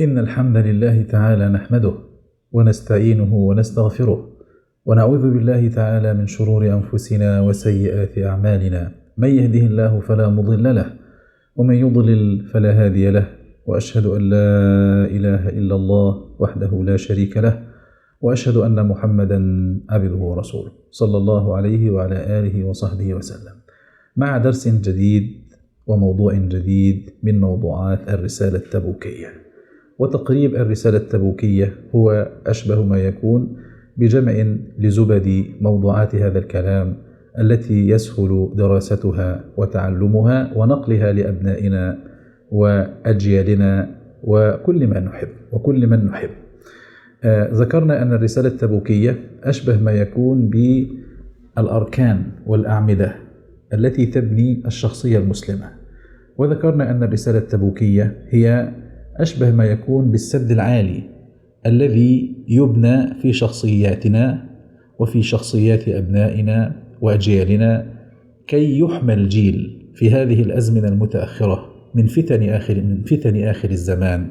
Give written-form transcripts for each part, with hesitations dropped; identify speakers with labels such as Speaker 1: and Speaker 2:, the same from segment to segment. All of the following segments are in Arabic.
Speaker 1: إن الحمد لله تعالى نحمده ونستعينه ونستغفره ونعوذ بالله تعالى من شرور أنفسنا وسيئات أعمالنا. من يهده الله فلا مضل له ومن يضلل فلا هادي له، وأشهد أن لا إله إلا الله وحده لا شريك له، وأشهد أن محمدا عبده ورسوله صلى الله عليه وعلى آله وصحبه وسلم، مع درس جديد وموضوع جديد من موضوعات الرسالة التبوكية. وتقريب الرسالة التبوكية هو أشبه ما يكون بجمع لزبد موضوعات هذا الكلام التي يسهل دراستها وتعلمها ونقلها لأبنائنا وأجيالنا وكل من نحب. ذكرنا أن الرسالة التبوكية أشبه ما يكون بالأركان والأعمدة التي تبني الشخصية المسلمة، وذكرنا أن الرسالة التبوكية هي أشبه ما يكون بالسد العالي الذي يبنى في شخصياتنا وفي شخصيات أبنائنا وأجيالنا كي يحمى الجيل في هذه الأزمنة المتأخرة من فتن آخر الزمان،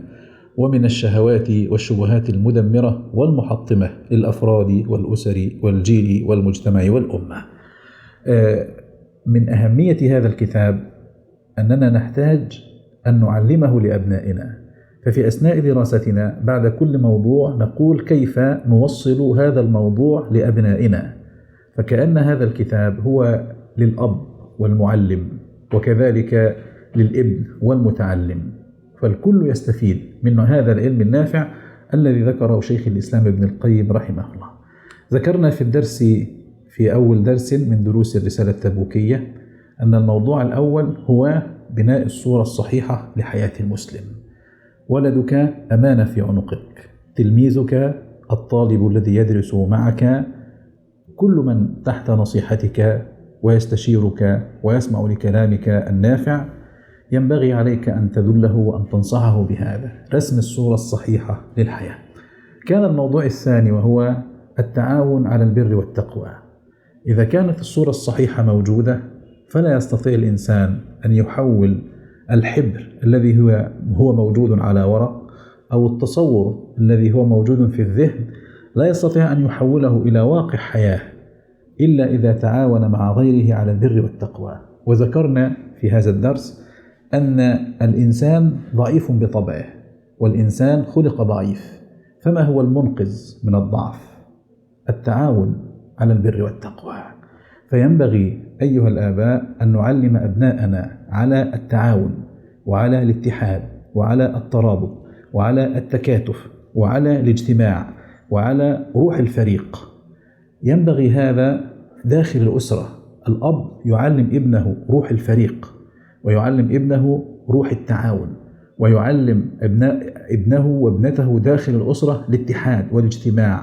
Speaker 1: ومن الشهوات والشبهات المدمرة والمحطمة للأفراد والأسر والجيل والمجتمع والأمة. من أهمية هذا الكتاب أننا نحتاج أن نعلمه لأبنائنا، ففي أثناء دراستنا بعد كل موضوع نقول كيف نوصل هذا الموضوع لأبنائنا، فكأن هذا الكتاب هو للأب والمعلم وكذلك للابن والمتعلم، فالكل يستفيد من هذا العلم النافع الذي ذكره شيخ الإسلام ابن القيم رحمه الله. ذكرنا في أول درس من دروس الرسالة التبوكية أن الموضوع الأول هو بناء الصورة الصحيحة لحياة المسلم. ولدك أمانة في عنقك، تلميذك الطالب الذي يدرس معك، كل من تحت نصيحتك ويستشيرك ويسمع لكلامك النافع ينبغي عليك أن تدله وأن تنصحه بهذا رسم الصورة الصحيحة للحياة. كان الموضوع الثاني وهو التعاون على البر والتقوى. إذا كانت الصورة الصحيحة موجودة فلا يستطيع الإنسان أن يحول الحبر الذي هو موجود على ورق أو التصور الذي هو موجود في الذهن، لا يستطيع أن يحوله إلى واقع حياة إلا إذا تعاون مع غيره على البر والتقوى. وذكرنا في هذا الدرس أن الإنسان ضعيف بطبعه، والإنسان خلق ضعيف، فما هو المنقذ من الضعف؟ التعاون على البر والتقوى. فينبغي أيها الآباء أن نعلم أبناءنا على التعاون وعلى الاتحاد وعلى الترابط وعلى التكاتف وعلى الاجتماع وعلى روح الفريق. ينبغي هذا داخل الأسرة، الأب يعلم ابنه روح الفريق، ويعلم ابنه روح التعاون، ويعلم ابنه وابنته داخل الأسرة الاتحاد والاجتماع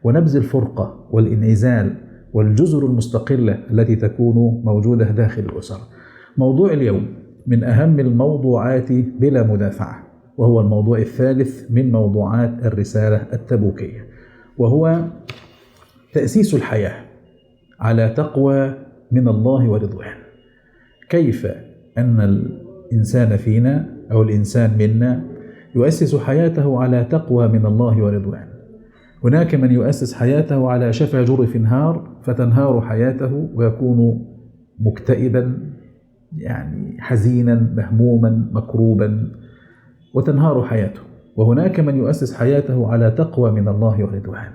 Speaker 1: ونبذ الفرقة والانعزال والجزر المستقلة التي تكون موجودة داخل الأسرة. موضوع اليوم من أهم الموضوعات بلا مدافعة، وهو الموضوع الثالث من موضوعات الرسالة التبوكية، وهو تأسيس الحياة على تقوى من الله ورضوان. كيف أن الإنسان فينا أو الإنسان منا يؤسس حياته على تقوى من الله ورضوان. هناك من يؤسس حياته على شفا جرف نهار فتنهار حياته ويكون مكتئبا، حزينا مهموما مكروبا وتنهار حياته، وهناك من يؤسس حياته على تقوى من الله ورضوان.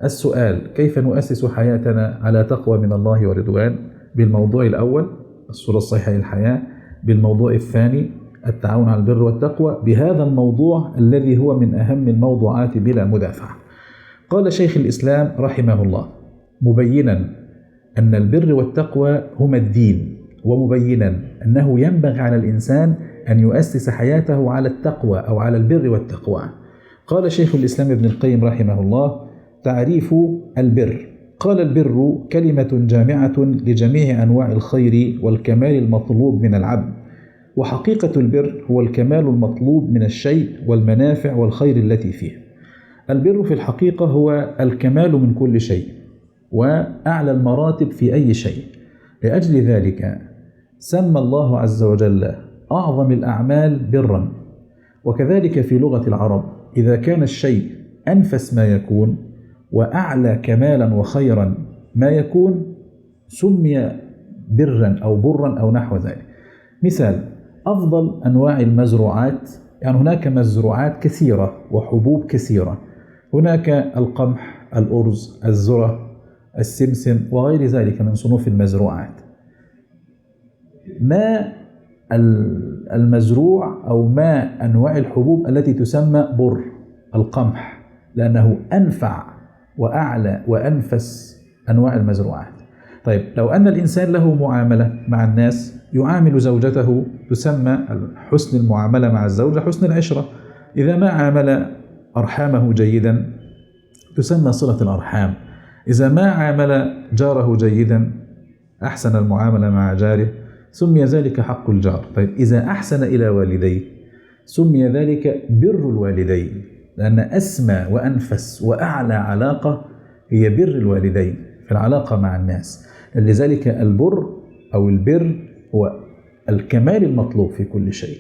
Speaker 1: السؤال: كيف نؤسس حياتنا على تقوى من الله ورضوان؟ بالموضوع الأول الصورة الصحيحة للحياة، بالموضوع الثاني التعاون على البر والتقوى، بهذا الموضوع الذي هو من أهم الموضوعات بلا مدافعة. قال شيخ الإسلام رحمه الله مبينا أن البر والتقوى هما الدين، ومبينا أنه ينبغي على الإنسان أن يؤسس حياته على التقوى أو على البر والتقوى. قال شيخ الإسلام ابن القيم رحمه الله: تعريف البر. قال: البر كلمة جامعة لجميع أنواع الخير والكمال المطلوب من العبد، وحقيقة البر هو الكمال المطلوب من الشيء والمنافع والخير التي فيه. البر في الحقيقة هو الكمال من كل شيء وأعلى المراتب في أي شيء. لأجل ذلك سمى الله عز وجل أعظم الأعمال برا، وكذلك في لغة العرب إذا كان الشيء أنفس ما يكون وأعلى كمالا وخيرا ما يكون سمي برا أو برا أو نحو ذلك. مثال: أفضل أنواع المزروعات، يعني هناك مزروعات كثيرة وحبوب كثيرة، هناك القمح، الأرز، الذرة، السمسم وغير ذلك من صنوف المزروعات. ما المزروع أو ما أنواع الحبوب التي تسمى بر؟ القمح، لأنه أنفع وأعلى وأنفس أنواع المزروعات. طيب، لو أن الإنسان له معاملة مع الناس، يعامل زوجته، تسمى حسن المعاملة مع الزوجة حسن العشرة. إذا ما عامل أرحامه جيدا تسمى صلة الأرحام. إذا ما عامل جاره جيدا، أحسن المعاملة مع جاره، سمي ذلك حق الجار. طيب، إذا أحسن إلى والديه سمي ذلك بر الوالدين، لأن أسمى وأنفس وأعلى علاقة هي بر الوالدين في العلاقة مع الناس. لذلك البر أو البر هو الكمال المطلوب في كل شيء.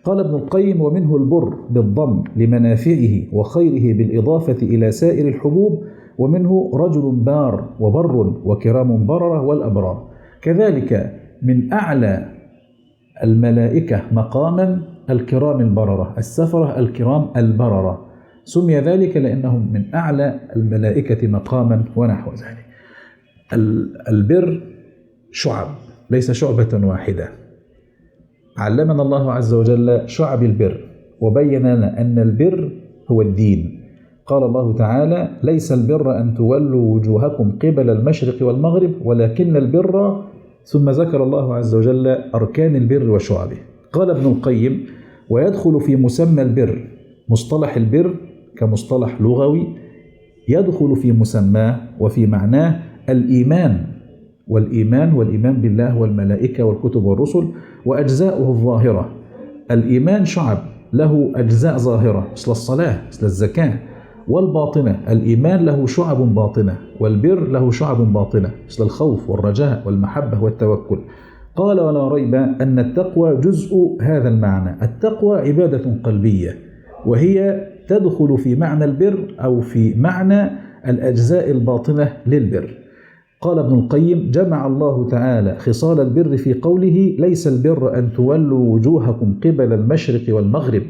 Speaker 1: قال ابن القيم: ومنه البر بالضم لمنافعه وخيره بالإضافة إلى سائر الحبوب، ومنه رجل بار وبر وكرام بررة والأبرار. كذلك من أعلى الملائكة مقاما الكرام البررة، السفرة الكرام البررة، سمي ذلك لأنهم من أعلى الملائكة مقاما ونحو ذلك. البر شعب، ليس شعبة واحدة. علمنا الله عز وجل شعب البر وبين لنا أن البر هو الدين. قال الله تعالى: ليس البر أن تولوا وجوهكم قبل المشرق والمغرب ولكن البر، ثم ذكر الله عز وجل أركان البر وشعبه. قال ابن القيم: ويدخل في مسمى البر مصطلح البر كمصطلح لغوي، يدخل في مسماه وفي معناه الإيمان، والإيمان بالله والملائكة والكتب والرسل وأجزاؤه الظاهرة. الإيمان شعب له أجزاء ظاهرة مثل الصلاة، مثل الزكاة، والباطنة الإيمان له شعب باطنة، والبر له شعب باطنة مثل الخوف والرجاء والمحبة والتوكل. قال: ولا ريب أن التقوى جزء هذا المعنى. التقوى عبادة قلبية، وهي تدخل في معنى البر أو في معنى الأجزاء الباطنة للبر. قال ابن القيم: جمع الله تعالى خصال البر في قوله: ليس البر أن تولوا وجوهكم قبل المشرق والمغرب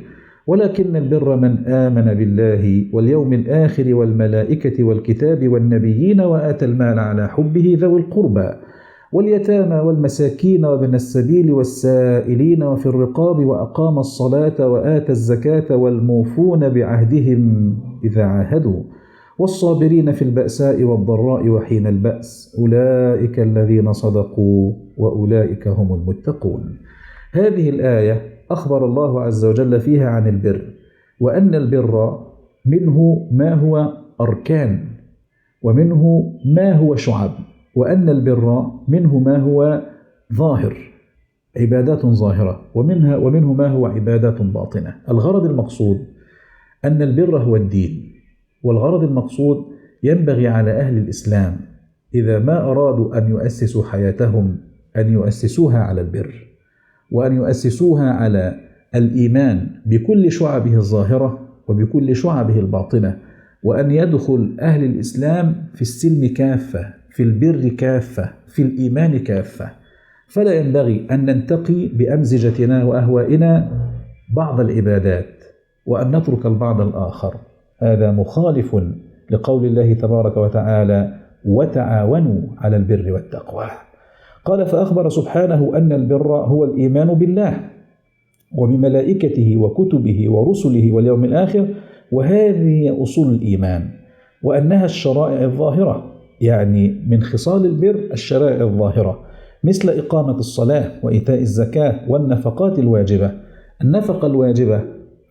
Speaker 1: ولكن البر من آمن بالله واليوم الآخر والملائكة والكتاب والنبيين وآتى المال على حبه ذوي القربى واليتامى والمساكين وابن السبيل والسائلين وفي الرقاب وأقام الصلاة وآتى الزكاة والموفون بعهدهم إذا عاهدوا والصابرين في البأساء والضراء وحين البأس أولئك الذين صدقوا وأولئك هم المتقون. هذه الآية أخبر الله عز وجل فيها عن البر، وأن البر منه ما هو أركان ومنه ما هو شعب، وأن البر منه ما هو ظاهر، عبادات ظاهرة، ومنه ما هو عبادات باطنة. الغرض المقصود أن البر هو الدين، والغرض المقصود ينبغي على أهل الإسلام إذا ما أرادوا أن يؤسسوا حياتهم أن يؤسسوها على البر، وأن يؤسسوها على الإيمان بكل شعبه الظاهرة وبكل شعبه الباطنة، وأن يدخل أهل الإسلام في السلم كافة، في البر كافة، في الإيمان كافة. فلا ينبغي أن ننتقي بأمزجتنا وأهوائنا بعض العبادات وأن نترك البعض الآخر. هذا مخالف لقول الله تبارك وتعالى: وتعاونوا على البر والتقوى. قال: فأخبر سبحانه أن البر هو الإيمان بالله وبملائكته وكتبه ورسله واليوم الآخر، وهذه أصول الإيمان، وأنها الشرائع الظاهرة، يعني من خصال البر الشرائع الظاهرة، مثل إقامة الصلاة وإيتاء الزكاة والنفقات الواجبة. النفقة الواجبة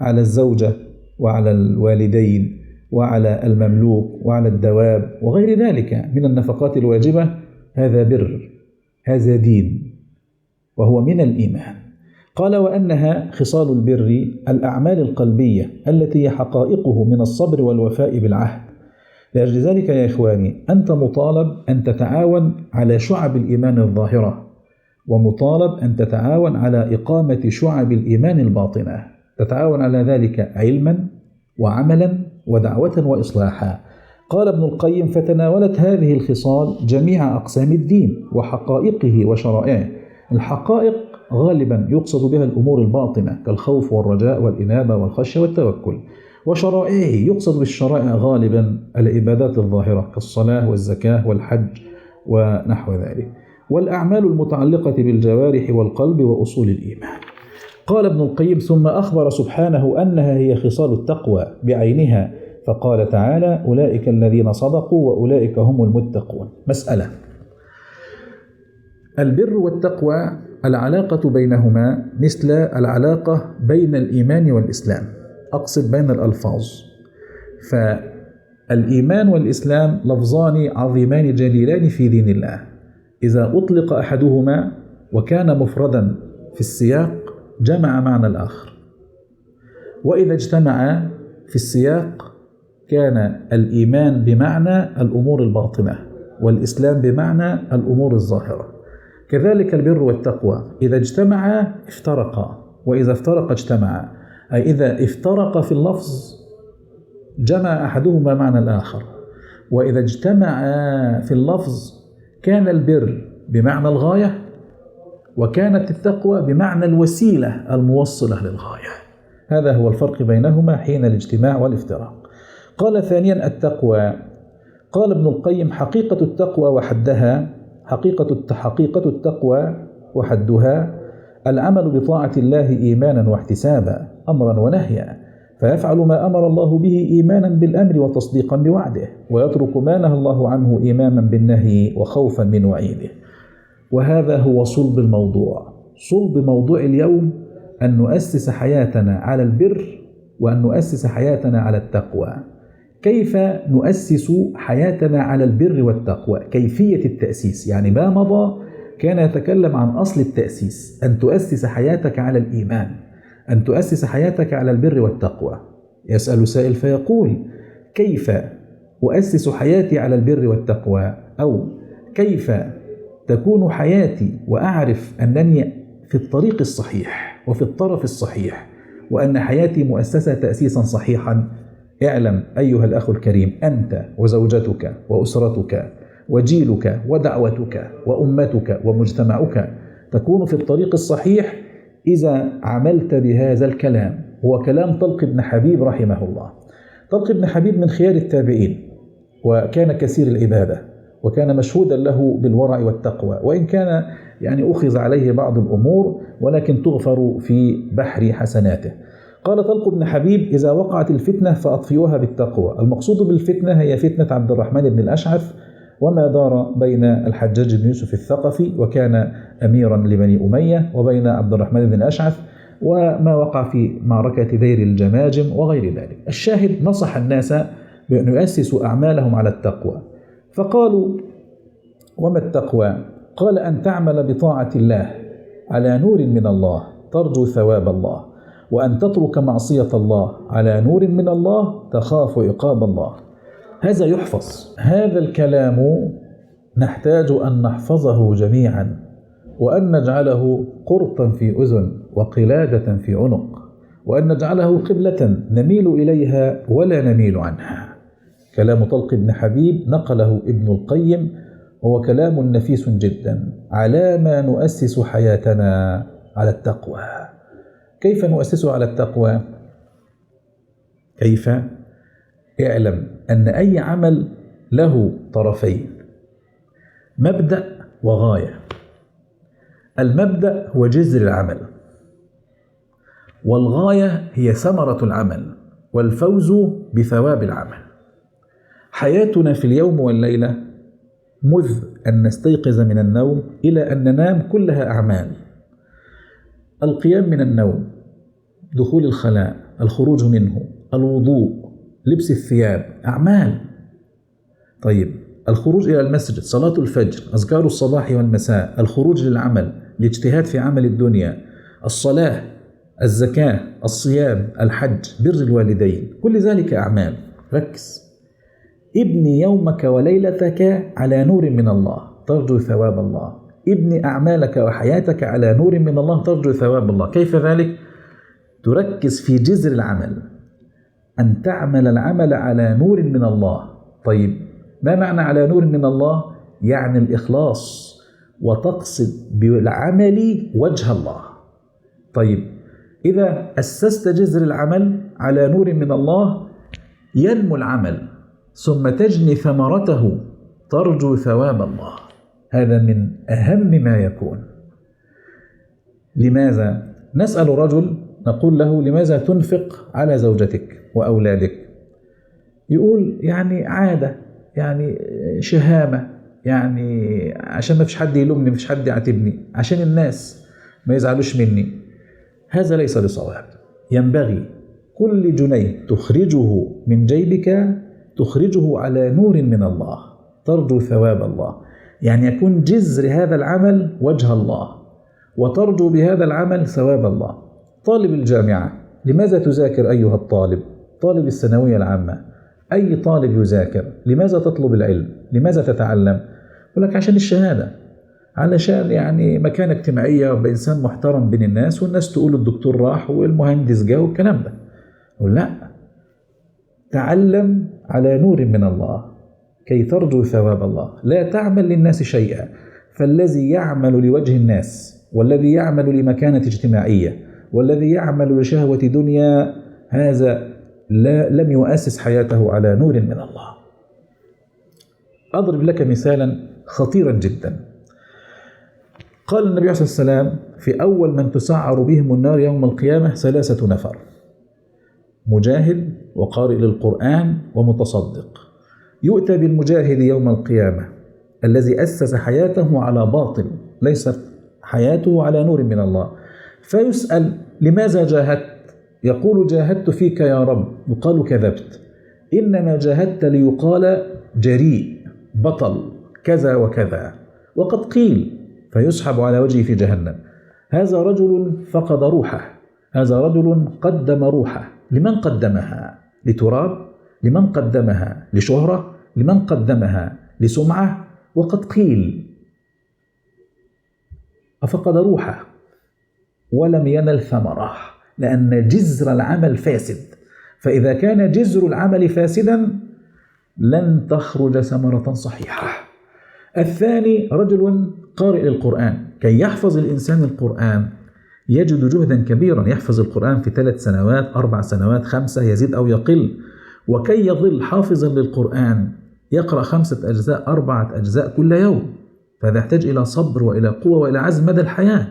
Speaker 1: على الزوجة وعلى الوالدين وعلى المملوك وعلى الدواب وغير ذلك من النفقات الواجبة، هذا بر، هذا دين، وهو من الإيمان. قال: وأنها خصال البر الأعمال القلبية التي هي حقائقه من الصبر والوفاء بالعهد. لأجل ذلك يا إخواني، أنت مطالب أن تتعاون على شعب الإيمان الظاهرة، ومطالب أن تتعاون على إقامة شعب الإيمان الباطنة. تتعاون على ذلك علما وعملا ودعوة وإصلاحا. قال ابن القيم: فتناولت هذه الخصال جميع أقسام الدين وحقائقه وشرائعه. الحقائق غالبا يقصد بها الأمور الباطنة كالخوف والرجاء والإنابة والخشية والتوكل، وشرائعه يقصد بالشرائع غالبا العبادات الظاهرة كالصلاة والزكاة والحج ونحو ذلك، والأعمال المتعلقة بالجوارح والقلب وأصول الإيمان. قال ابن القيم: ثم أخبر سبحانه أنها هي خصال التقوى بعينها، فقال تعالى: أولئك الذين صدقوا وأولئك هم المتقون. مسألة: البر والتقوى العلاقة بينهما مثل العلاقة بين الإيمان والإسلام، أقصد بين الألفاظ. فالإيمان والإسلام لفظان عظيمان جليلان في دين الله، إذا أطلق أحدهما وكان مفردا في السياق جمع معنى الآخر، وإذا اجتمع في السياق كان الإيمان بمعنى الأمور الباطنة والإسلام بمعنى الأمور الظاهرة. كذلك البر والتقوى إذا اجتمعا افترقا، وإذا افترقا اجتمعا، أي إذا افترق في اللفظ جمع أحدهما معنى الآخر، وإذا اجتمعا في اللفظ كان البر بمعنى الغاية وكانت التقوى بمعنى الوسيلة الموصلة للغاية. هذا هو الفرق بينهما حين الاجتماع والافتراق. قال ثانيا: التقوى. قال ابن القيم: حقيقة التقوى وحدها، حقيقة التقوى وحدها العمل بطاعة الله إيمانا واحتسابا، أمرا ونهيا، فيفعل ما أمر الله به إيمانا بالأمر وتصديقا بوعده، ويترك ما نهى الله عنه إيمانا بالنهي وخوفا من وعيده. وهذا هو صلب الموضوع. صلب موضوع اليوم أن نؤسس حياتنا على البر وأن نؤسس حياتنا على التقوى. كيف نؤسس حياتنا على البر والتقوى؟ كيفية التأسيس، يعني ما مضى كان يتكلم عن أصل التأسيس، أن تؤسس حياتك على الإيمان، أن تؤسس حياتك على البر والتقوى. يسأل سائل فيقول: كيف أؤسس حياتي على البر والتقوى؟ أو كيف تكون حياتي وأعرف أنني في الطريق الصحيح وفي الطرف الصحيح وأن حياتي مؤسسة تأسيسا صحيحا؟ اعلم أيها الأخ الكريم، أنت وزوجتك وأسرتك وجيلك ودعوتك وأمتك ومجتمعك تكون في الطريق الصحيح إذا عملت بهذا الكلام. هو كلام طلق بن حبيب رحمه الله. طلق بن حبيب من خيار التابعين، وكان كثير العبادة، وكان مشهودا له بالورع والتقوى، وإن كان أخذ عليه بعض الأمور ولكن تغفر في بحر حسناته. قال طلق بن حبيب: إذا وقعت الفتنة فأطفئوها بالتقوى. المقصود بالفتنة هي فتنة عبد الرحمن بن الأشعث وما دار بين الحجاج بن يوسف الثقفي وكان أميرا لبني أمية وبين عبد الرحمن بن الأشعث، وما وقع في معركة دير الجماجم وغير ذلك. الشاهد نصح الناس بأن يؤسسوا أعمالهم على التقوى. فقالوا: وما التقوى؟ قال: أن تعمل بطاعة الله على نور من الله ترجو ثواب الله، وأن تترك معصية الله على نور من الله تخاف عقاب الله. هذا يحفظ. هذا الكلام نحتاج أن نحفظه جميعا، وأن نجعله قرطا في أذن وقلادة في عنق، وأن نجعله قبلة نميل إليها ولا نميل عنها. كلام طلق بن حبيب نقله ابن القيم، هو كلام نفيس جدا على ما نؤسس حياتنا على التقوى. كيف نؤسس على التقوى؟ كيف؟ اعلم أن أي عمل له طرفين، مبدأ وغاية. المبدأ هو جذر العمل، والغاية هي ثمرة العمل والفوز بثواب العمل. حياتنا في اليوم والليلة مذ أن نستيقظ من النوم إلى أن ننام كلها أعمال. القيام من النوم، دخول الخلاء، الخروج منه، الوضوء، لبس الثياب، أعمال. طيب، الخروج إلى المسجد، صلاة الفجر، أذكار الصباح والمساء، الخروج للعمل، الاجتهاد في عمل الدنيا، الصلاة، الزكاة، الصيام، الحج، بر الوالدين، كل ذلك أعمال. ركز. ابني يومك وليلتك على نور من الله ترجو ثواب الله. ابني أعمالك وحياتك على نور من الله ترجو ثواب الله. كيف ذلك؟ تركز في جذر العمل، أن تعمل العمل على نور من الله. طيب ما معنى على نور من الله؟ يعني الإخلاص، وتقصد بالعمل وجه الله. طيب إذا أسست جذر العمل على نور من الله ينمو العمل، ثم تجني ثمرته، ترجو ثواب الله. هذا من أهم ما يكون. لماذا؟ نسأل رجل نقول له: لماذا تنفق على زوجتك وأولادك؟ يقول: يعني عادة، يعني شهامة، يعني عشان ما فيش حد يلومني، ما فيش حد يعاتبني، عشان الناس ما يزعلوش مني. هذا ليس بصواب. ينبغي كل جنيه تخرجه من جيبك تخرجه على نور من الله، ترجو ثواب الله، يعني يكون جذر هذا العمل وجه الله، وترجو بهذا العمل ثواب الله. طالب الجامعة لماذا تذاكر أيها الطالب؟ طالب الثانوية العامة، أي طالب يذاكر، لماذا تطلب العلم؟ لماذا تتعلم؟ يقول لك: عشان الشهادة، علشان يعني مكانة اجتماعية وبإنسان محترم بين الناس، والناس تقول الدكتور راح والمهندس جاء والكلام ده. يقول: لا، تعلم على نور من الله كي ترجو ثواب الله، لا تعمل للناس شيئا. فالذي يعمل لوجه الناس، والذي يعمل لمكانة اجتماعية، والذي يعمل لشهوة دنيا، هذا لم يؤسس حياته على نور من الله. أضرب لك مثالا خطيرا جدا. قال النبي صلى الله عليه وسلم: في أول من تسعر بهم النار يوم القيامة 3 نفر: مجاهد، وقارئ للقرآن، ومتصدق. يؤتى بالمجاهد يوم القيامة الذي أسس حياته على باطل، ليست حياته على نور من الله، فيسأل: لماذا جاهدت؟ يقول: جاهدت فيك يا رب. يقال: كذبت، إنما جاهدت ليقال جريء، بطل، كذا وكذا، وقد قيل. فيسحب على وجهه في جهنم. هذا رجل فقد روحه، هذا رجل قدم روحه. لمن قدمها؟ لتراب؟ لمن قدمها؟ لشهرة؟ لمن قدمها؟ لسمعة؟ وقد قيل. أفقد روحه ولم ينل ثمره، لأن جذر العمل فاسد. فإذا كان جذر العمل فاسدا لن تخرج ثمرة صحيحة. الثاني رجل قارئ للقرآن. كي يحفظ الإنسان القرآن يجد جهدا كبيرا، يحفظ القرآن في 3 سنوات، 4 سنوات، 5، يزيد أو يقل. وكي يظل حافظا للقرآن يقرأ 5 أجزاء، 4 أجزاء كل يوم، فهذا يحتاج إلى صبر وإلى قوة وإلى عزم مدى الحياة.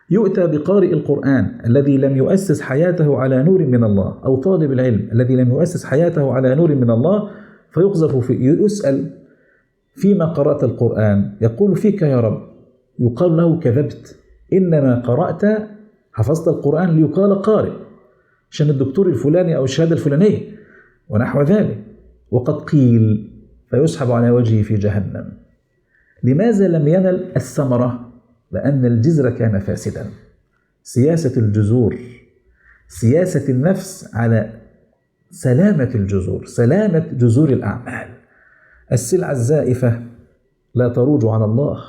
Speaker 1: يؤتى بقارئ القرآن الذي لم يؤسس حياته على نور من الله، أو طالب العلم الذي لم يؤسس حياته على نور من الله، فيقذف يسأل: فيما قرأت القرآن؟ يقول: فيك يا رب. يقال له: كذبت، إنما قرأت، حفظت القرآن ليقال قارئ، عشان الدكتور الفلاني أو الشهادة الفلانية ونحو ذلك، وقد قيل. فيسحب على وجهه في جهنم. لماذا لم ينل الثمرة؟ لأن الجذر كان فاسدا. سياسة الجذور، سياسة النفس على سلامة الجذور، سلامة جذور الأعمال. السلعة الزائفة لا تروج على الله.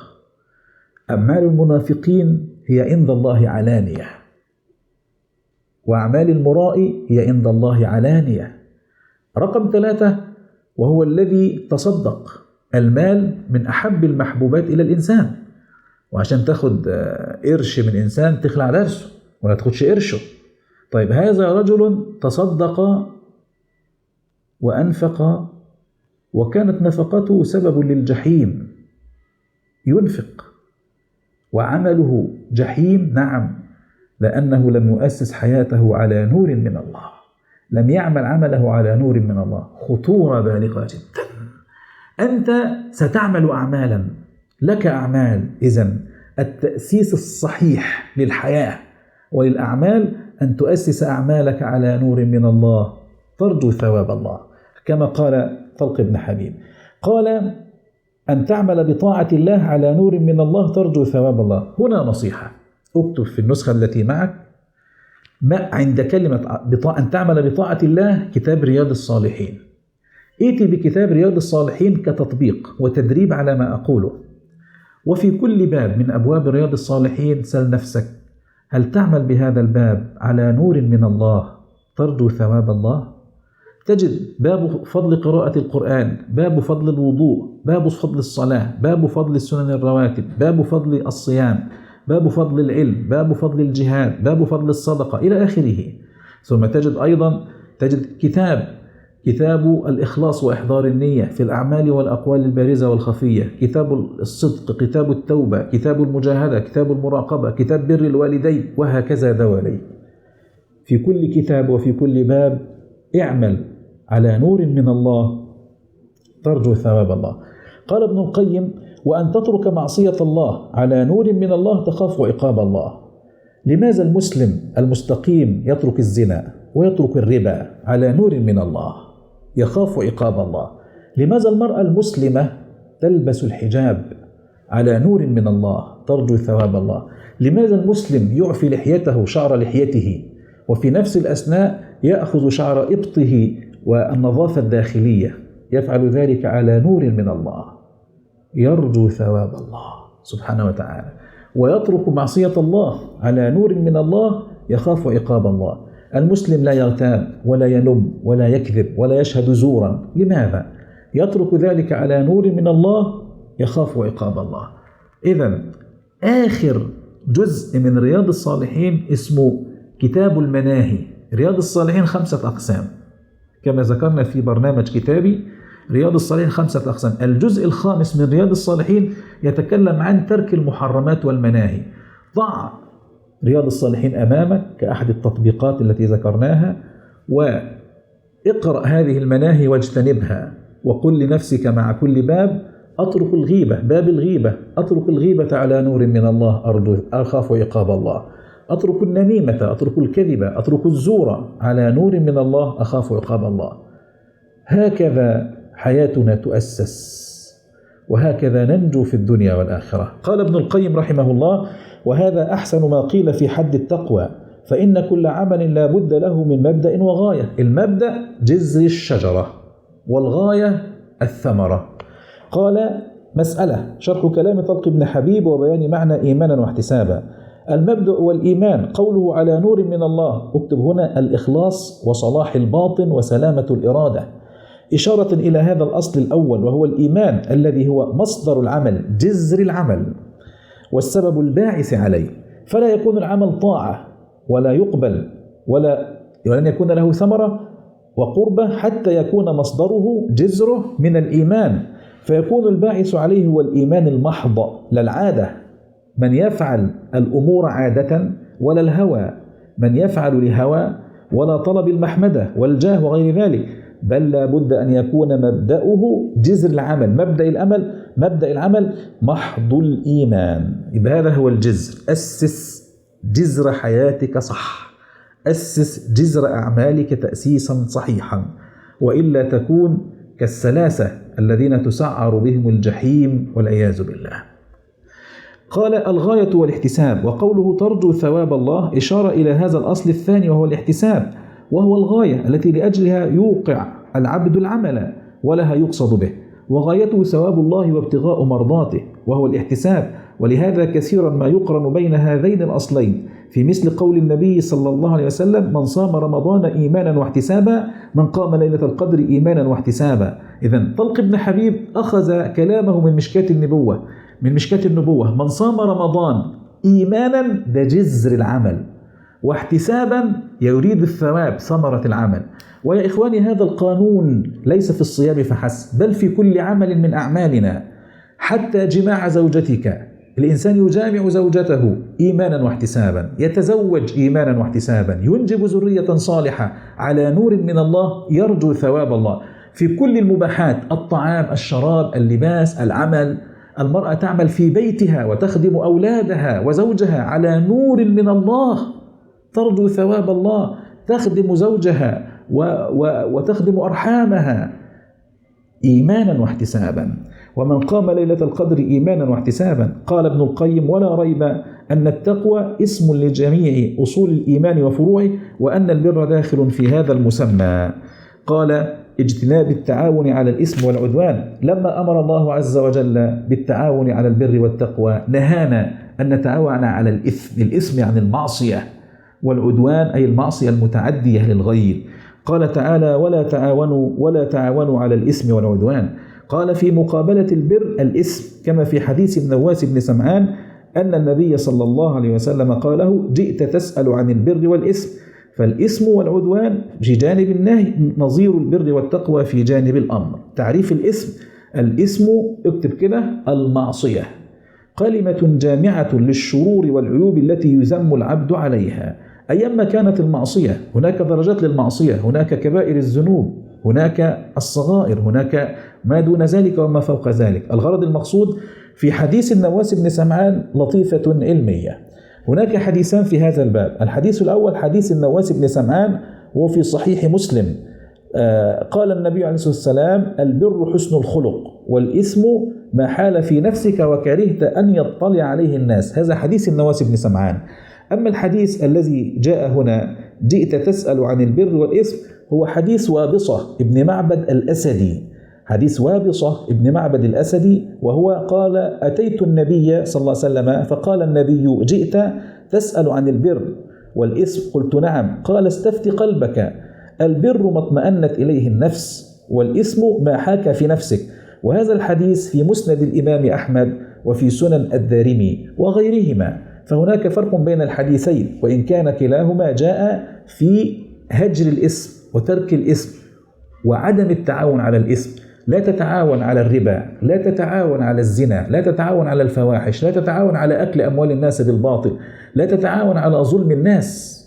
Speaker 1: أعمال المنافقين هي عند الله علانية، وأعمال المرائي هي عند الله علانية. رقم 3، وهو الذي تصدق. المال من أحب المحبوبات إلى الإنسان، وعشان تاخد قرش من إنسان تخلع درسه ولا تاخدش قرشه. طيب هذا رجل تصدق وأنفق، وكانت نفقته سبب للجحيم. ينفق وعمله جحيم، نعم، لأنه لم يؤسس حياته على نور من الله، لم يعمل عمله على نور من الله. خطورة بالغة جدا. أنت ستعمل أعمالا، لك أعمال. إذن التأسيس الصحيح للحياة وللأعمال أن تؤسس أعمالك على نور من الله، ترجو ثواب الله، كما قال طلق بن حبيب. قال: أن تعمل بطاعة الله على نور من الله ترجو ثواب الله. هنا نصيحة، اكتب في النسخة التي معك ما عند كلمة أن تعمل بطاعة الله كتاب رياض الصالحين. ائتي بكتاب رياض الصالحين كتطبيق وتدريب على ما أقوله. وفي كل باب من أبواب رياض الصالحين سل نفسك: هل تعمل بهذا الباب على نور من الله ترجو ثواب الله؟ تجد باب فضل قراءة القرآن، باب فضل الوضوء، باب فضل الصلاة، باب فضل السنن الرواتب، باب فضل الصيام، باب فضل العلم، باب فضل الجهاد، باب فضل الصدقة إلى آخره. ثم تجد أيضا كتاب الإخلاص وإحضار النية في الأعمال والأقوال البارزة والخفية، كتاب الصدق، كتاب التوبة، كتاب المجاهدة، كتاب المراقبة، كتاب بر الوالدين، وهكذا دوالي. في كل كتاب وفي كل باب اعمل على نور من الله ترجو ثواب الله. قال ابن القيم: وأن تترك معصية الله على نور من الله تخاف عقاب الله. لماذا المسلم المستقيم يترك الزنا ويترك الربا على نور من الله يخاف عقاب الله؟ لماذا المرأة المسلمة تلبس الحجاب على نور من الله ترجو ثواب الله؟ لماذا المسلم يعفي لحيته شعر لحيته وفي نفس الأثناء يأخذ شعر إبطه والنظافة الداخلية؟ يفعل ذلك على نور من الله يرجو ثواب الله سبحانه وتعالى، ويترك معصية الله على نور من الله يخاف عقاب الله. المسلم لا يغتاب ولا ينم ولا يكذب ولا يشهد زورا. لماذا؟ يترك ذلك على نور من الله يخاف عقاب الله. إذن آخر جزء من رياض الصالحين اسمه كتاب المناهي. رياض الصالحين 5 أقسام كما ذكرنا في برنامج كتابي رياض الصالحين 5 أقسام. الجزء الخامس من رياض الصالحين يتكلم عن ترك المحرمات والمناهي. ضع رياض الصالحين أمامك كأحد التطبيقات التي ذكرناها، واقرأ هذه المناهي واجتنبها، وقل لنفسك مع كل باب: أترك الغيبة، باب الغيبة، أترك الغيبة على نور من الله أخاف عقاب الله. أترك النميمة، أترك الكذبة، أترك الزور على نور من الله أخاف عقاب الله. هكذا حياتنا تؤسس، وهكذا ننجو في الدنيا والآخرة. قال ابن القيم رحمه الله: وهذا أحسن ما قيل في حد التقوى، فإن كل عمل لا بد له من مبدأ وغاية. المبدأ جذر الشجرة، والغاية الثمرة. قال: مسألة شرح كلام طلق بن حبيب وبيان معنى إيمانا واحتسابا. المبدأ والإيمان قوله على نور من الله، اكتب هنا الإخلاص وصلاح الباطن وسلامة الإرادة، إشارة إلى هذا الأصل الأول وهو الإيمان الذي هو مصدر العمل، جذر العمل والسبب الباعث عليه. فلا يكون العمل طاعة ولا يقبل ولن يكون له ثمرة وقربة حتى يكون مصدره جذره من الإيمان، فيكون الباعث عليه هو الإيمان المحض لا العادة. من يفعل الأمور عادة ولا الهوى، من يفعل لهوى ولا طلب المحمدة والجاه وغير ذلك، بل لا بد أن يكون مبدأه جذر العمل. مبدأ العمل محض الإيمان. يبقى هذا هو الجذر. أسس جذر حياتك صح، أسس جذر أعمالك تأسيسا صحيحا، وإلا تكون كالثلاثة الذين تسعر بهم الجحيم والعياذ بالله. قال: الغاية والاحتساب. وقوله ترجو ثواب الله إشارة إلى هذا الأصل الثاني وهو الاحتساب، وهو الغاية التي لأجلها يوقع العبد العمل ولها يقصد به، وغايته ثواب الله وابتغاء مرضاته وهو الاحتساب. ولهذا كثيرا ما يقرن بين هذين الأصلين، في مثل قول النبي صلى الله عليه وسلم: من صام رمضان إيمانا واحتسابا من قام ليلة القدر إيمانا واحتسابا. إذن طلق بن حبيب أخذ كلامه من مشكاة النبوة. من صام رمضان إيمانا ده جذر العمل، واحتسابا يريد الثواب ثمرة العمل. ويا إخواني، هذا القانون ليس في الصيام فحسب، بل في كل عمل من أعمالنا. حتى جماع زوجتك، الإنسان يجامع زوجته إيمانا واحتسابا، يتزوج إيمانا واحتسابا، ينجب ذرية صالحة على نور من الله يرجو ثواب الله. في كل المباحات، الطعام، الشراب، اللباس، العمل، المرأة تعمل في بيتها وتخدم أولادها وزوجها على نور من الله ترجو ثواب الله، تخدم زوجها وتخدم أرحامها إيمانا واحتسابا. ومن قام ليلة القدر إيمانا واحتسابا. قال ابن القيم: ولا ريب أن التقوى اسم لجميع أصول الإيمان وفروعه، وأن البر داخل في هذا المسمى. قال: اجتناب التعاون على الإثم والعدوان. لما أمر الله عز وجل بالتعاون على البر والتقوى نهانا أن نتعاون على الإثم. الإثم يعني المعصية، والعدوان أي المعصية المتعدية للغير. قال تعالى: ولا تعاونوا على الإثم والعدوان. قال في مقابلة البر الإثم، كما في حديث النواس بن سمعان أن النبي صلى الله عليه وسلم قال له: جئت تسأل عن البر والإثم. فالإثم والعدوان في جانب النهي نظير البر والتقوى في جانب الأمر. تعريف الإثم: الإثم اكتب كده المعصية، كلمة جامعة للشرور والعيوب التي يذم العبد عليها. أيما كانت المعصية، هناك درجات للمعصية، هناك كبائر الذنوب، هناك الصغائر، هناك ما دون ذلك وما فوق ذلك. الغرض المقصود في حديث النواس بن سمعان لطيفة علمية. هناك حديثان في هذا الباب. الحديث الأول حديث النواس بن سمعان وفي صحيح مسلم. قال النبي عليه الصلاة والسلام: البر حسن الخلق، والإثم ما حال في نفسك وكرهت أن يطلع عليه الناس. هذا حديث النواس بن سمعان. أما الحديث الذي جاء هنا: جئت تسأل عن البر والإثم، هو حديث وابصة ابن معبد الأسدي. حديث وابصة ابن معبد الأسدي، وهو قال: أتيت النبي صلى الله عليه وسلم فقال النبي: جئت تسأل عن البر والإثم؟ قلت: نعم. قال: استفت قلبك، البر ما اطمأنت إليه النفس، والإثم ما حاك في نفسك. وهذا الحديث في مسند الإمام أحمد وفي سنن الدارمي وغيرهما. فهناك فرق بين الحديثين، وإن كان كلاهما جاء في هجر الإثم وترك الإثم وعدم التعاون على الإثم. لا تتعاون على الربا، لا تتعاون على الزنا، لا تتعاون على الفواحش، لا تتعاون على أكل أموال الناس بالباطل، لا تتعاون على ظلم الناس،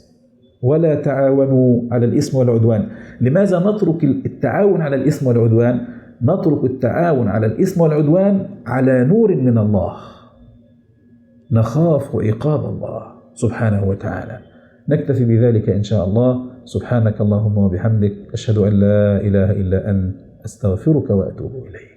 Speaker 1: ولا تعاونوا على الإثم والعدوان. لماذا نترك التعاون على الإثم والعدوان؟ نترك التعاون على الإثم والعدوان على نور من الله، نخاف عقاب الله سبحانه وتعالى. نكتفي بذلك إن شاء الله. سبحانك اللهم وبحمدك، أشهد أن لا إله إلا أنت، أستغفرك وأتوب إليك.